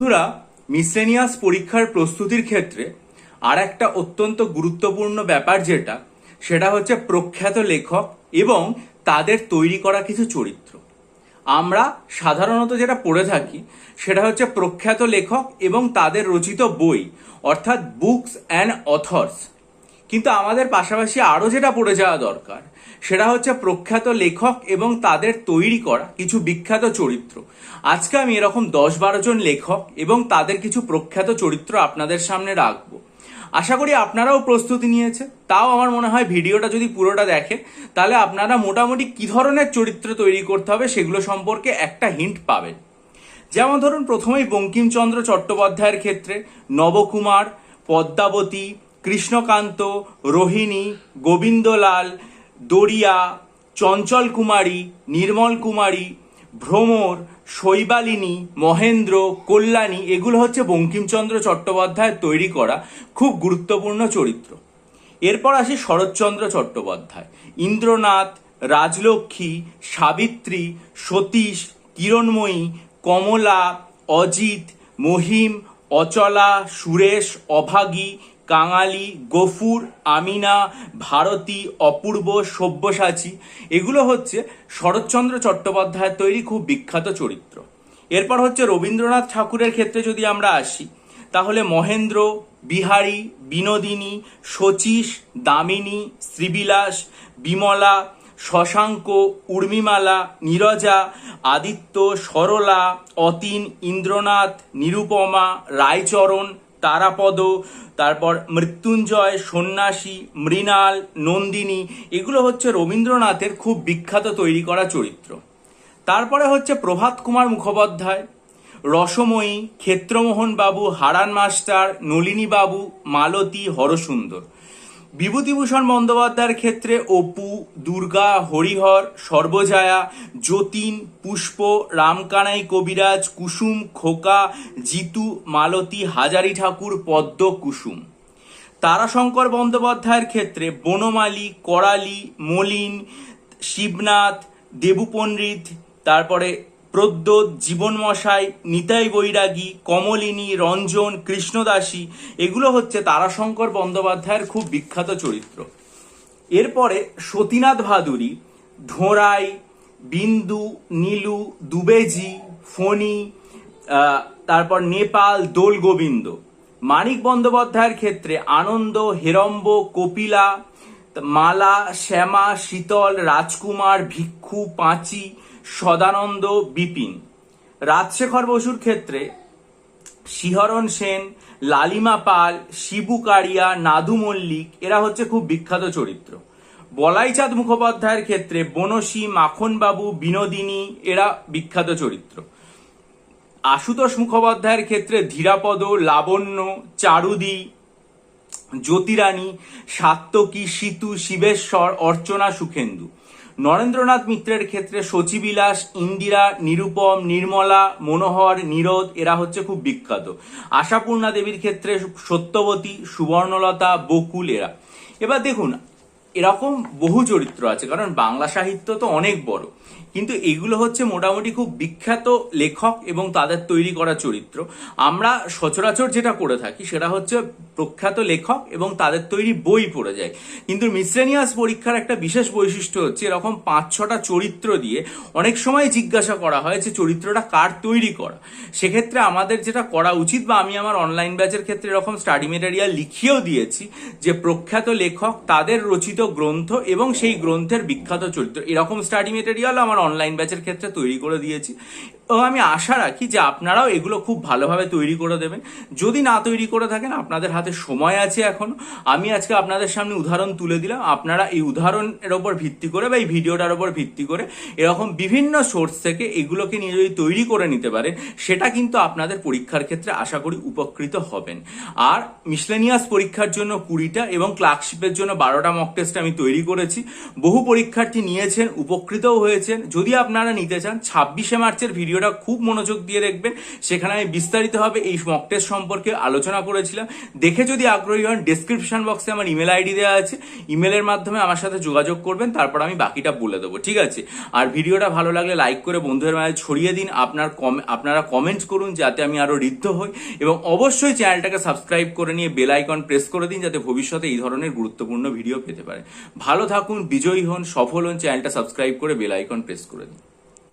বন্ধুরা, মিসলেনিয়াস পরীক্ষার প্রস্তুতির ক্ষেত্রে আর একটা অত্যন্ত গুরুত্বপূর্ণ ব্যাপার সেটা হচ্ছে প্রখ্যাত লেখক এবং তাদের তৈরি করা কিছু চরিত্র। আমরা সাধারণত যেটা পড়ে থাকি সেটা হচ্ছে প্রখ্যাত লেখক এবং তাদের রচিত বই, অর্থাৎ বুকস অ্যান্ড অথর্স। কিন্তু আমাদের পাশাপাশি আরও যেটা পড়ে যাওয়া দরকার সেটা হচ্ছে প্রখ্যাত লেখক এবং তাদের তৈরি করা কিছু বিখ্যাত চরিত্র। আজকে আমি এরকম 10-12 জন লেখক এবং তাদের কিছু প্রখ্যাত চরিত্র আপনাদের সামনে রাখবো। আশা করি আপনারাও প্রস্তুতি নিয়েছে। তাও আমার মনে হয় ভিডিওটা যদি পুরোটা দেখেন তাহলে আপনারা মোটামুটি কি ধরনের চরিত্র তৈরি করতে হবে সেগুলো সম্পর্কে একটা হিন্ট পাবেন। যেমন ধরুন, প্রথমেই বঙ্কিমচন্দ্র চট্টোপাধ্যায়ের ক্ষেত্রে নবকুমার, পদ্মাবতী, কৃষ্ণকান্ত, রোহিণী, গোবিন্দলাল, দরিয়া, চঞ্চল কুমারী, নির্মল কুমারী, ভ্রমর, শৈবালিনী, মহেন্দ্র, কল্যাণী, এগুলো হচ্ছে বঙ্কিমচন্দ্র চট্টোপাধ্যায়ের তৈরি করা খুব গুরুত্বপূর্ণ চরিত্র। এরপর আসি শরৎচন্দ্র চট্টোপাধ্যায়। ইন্দ্রনাথ, রাজলক্ষ্মী, সাবিত্রী, সতীশ, কিরণময়ী, কমলা, অজিত, মহিম, অচলা, সুরেশ, অভাগী, কাঙালি, গফুর, আমিনা, ভারতী, অপূর্ব, সব্যসাচী, এগুলো হচ্ছে শরৎচন্দ্র চট্টোপাধ্যায়ের তৈরি খুব বিখ্যাত চরিত্র। এরপর হচ্ছে রবীন্দ্রনাথ ঠাকুরের ক্ষেত্রে যদি আমরা আসি তাহলে মহেন্দ্র, বিহারী, বিনোদিনী, শচীশ, দামিনী, শ্রীবিলাস, বিমলা, শশাঙ্ক, উর্মিমালা, নীরজা, আদিত্য, সরলা, অতীন, ইন্দ্রনাথ, নিরুপমা, রায়চরণ, তারাপদ, তারপর মৃত্যুঞ্জয়, সন্ন্যাসী, মৃণাল, নন্দিনী, এগুলো হচ্ছে রবীন্দ্রনাথের খুব বিখ্যাত তৈরি করা চরিত্র। তারপরে হচ্ছে প্রভাত কুমার মুখোপাধ্যায়, রসময়ী, ক্ষেত্রমোহন বাবু, হারান মাস্টার, নলিনী বাবু, মালতী, হরসুন্দর। বিভূতিভূষণ বন্দ্যোপাধ্যায়ের ক্ষেত্রে অপু, দুর্গা, হরিহর, সর্বজয়া, যতীন, পুষ্প, রামকানাই কবিরাজ, কুসুম, খোকা, জিতু, মালতী, হাজারি ঠাকুর, পদ্ম, কুসুম। তারাশঙ্কর বন্দ্যোপাধ্যায়ের ক্ষেত্রে বনমালী, করালি, মলিন, শিবনাথ, দেবু পণ্ডিত, তারপরে প্রদ্যোৎ, জীবনমশাই, নিতাই বৈরাগী, কমলিনী, রঞ্জন, কৃষ্ণদাসী, এগুলো হচ্ছে তারাশঙ্কর বন্দ্যোপাধ্যায়ের খুব বিখ্যাত চরিত্র। এরপরে সতীনাথ ভাদুরী, ঢোঁড়াই, বিন্দু, নীলু, দুবেজি, ফণি, তারপর নেপাল, দোল গোবিন্দ। মানিক বন্দ্যোপাধ্যায়ের ক্ষেত্রে আনন্দ, হেরম্ব, কপিলা, মালা, শ্যামা, শীতল, রাজকুমার, ভিক্ষু, পাঁচি, সদানন্দ, বিপিন। রাজশেখর বসুর ক্ষেত্রে শিহরণ সেন, লালিমা পাল, শিবু কারিয়া, নাদু মল্লিক, এরা হচ্ছে খুব বিখ্যাত চরিত্র। বলাইচাঁদ মুখোপাধ্যায়ের ক্ষেত্রে বনশী, মাখনবাবু, বিনোদিনী, এরা বিখ্যাত চরিত্র। আশুতোষ মুখোপাধ্যায়ের ক্ষেত্রে ধীরাপদ, লাবণ্য, চারুদি, জ্যোতিরানী, সাত্তকী, সীতু, শিবেশ্বর, অর্চনা, সুখেন্দু। নরেন্দ্রনাথ মিত্রের ক্ষেত্রে শচীবিলাস, ইন্দিরা, নিরুপম, নির্মলা, মনোহর, নীরদ, এরা হচ্ছে খুব বিখ্যাত। আশাপূর্ণা দেবীর ক্ষেত্রে সত্যবতী, সুবর্ণলতা, বকুল, এরা। এবার দেখুন, এরকম বহু চরিত্র আছে, কারণ বাংলা সাহিত্য তো অনেক বড়, কিন্তু এগুলো হচ্ছে মোটামুটি খুব বিখ্যাত লেখক এবং তাদের তৈরি করা চরিত্র। আমরা সচরাচর যেটা করে থাকি সেটা হচ্ছে প্রখ্যাত লেখক এবং তাদের তৈরি বই পড়ে যায়, কিন্তু মিসলেনিয়াস পরীক্ষার একটা বিশেষ বৈশিষ্ট্য হচ্ছে এরকম 5-6টা চরিত্র দিয়ে অনেক সময় জিজ্ঞাসা করা হয় যে চরিত্রটা কার তৈরি করা। সেক্ষেত্রে আমাদের যেটা করা উচিত, বা আমি আমার অনলাইন ব্যাচের ক্ষেত্রে এরকম স্টাডি মেটেরিয়াল লিখিয়েও দিয়েছি, যে প্রখ্যাত লেখক, তাদের রচিত গ্রন্থ এবং সেই গ্রন্থের বিখ্যাত চরিত্র, এরকম স্টাডি মেটেরিয়াল আমার অনলাইন ব্যাচের ক্ষেত্রে তৈরি করে দিয়েছি। এবং আমি আশা রাখি যে আপনারাও এগুলো খুব ভালোভাবে তৈরি করে দেবেন। যদি না তৈরি করে থাকেন, আপনাদের হাতে সময় আছে এখনো। আমি আজকে আপনাদের সামনে উদাহরণ তুলে দিলাম, আপনারা এই উদাহরণের ওপর ভিত্তি করে বা এই ভিডিওটার ওপর ভিত্তি করে এরকম বিভিন্ন সোর্স থেকে এগুলোকে নিয়ে যদি তৈরি করে নিতে পারেন, সেটা কিন্তু আপনাদের পরীক্ষার ক্ষেত্রে আশা করি উপকৃত হবেন। আর মিসলেনিয়াস পরীক্ষার জন্য 20টা এবং ক্লার্কশিপের জন্য 12টা মক টেস্ট আমি তৈরি করেছি। বহু পরীক্ষার্থী নিয়েছেন, উপকৃতও হয়েছেন। যদি আপনারা নিতে চান, 26শে মার্চের ভিডিওটা ভিডিওটা খুব মনোযোগ দিয়ে দেখবেন, সেখানে আমি বিস্তারিতভাবে এই মক টেস্ট সম্পর্কে আলোচনা করেছিলাম। দেখে যদি আগ্রহী হন, ডেসক্রিপশন বক্সে আমার ইমেল আইডি দেওয়া আছে, ইমেলের মাধ্যমে আমার সাথে যোগাযোগ করবেন, তারপর আমি বাকিটা বলে দেবো, ঠিক আছে? আর ভিডিওটা ভালো লাগলে লাইক করে বন্ধুদের মাঝে ছড়িয়ে দিন, আপনারা কমেন্টস করুন যাতে আমি আরো ঋদ্ধ হই, এবং অবশ্যই চ্যানেলটাকে সাবস্ক্রাইব করে নিয়ে বেল আইকন প্রেস করে দিন যাতে ভবিষ্যতে এই ধরনের গুরুত্বপূর্ণ ভিডিও পেতে পারেন। ভালো থাকুন, বিজয়ী হন, সফল হন, চ্যানেলটা সাবস্ক্রাইব করে বেল আইকন প্রেস করে দিন।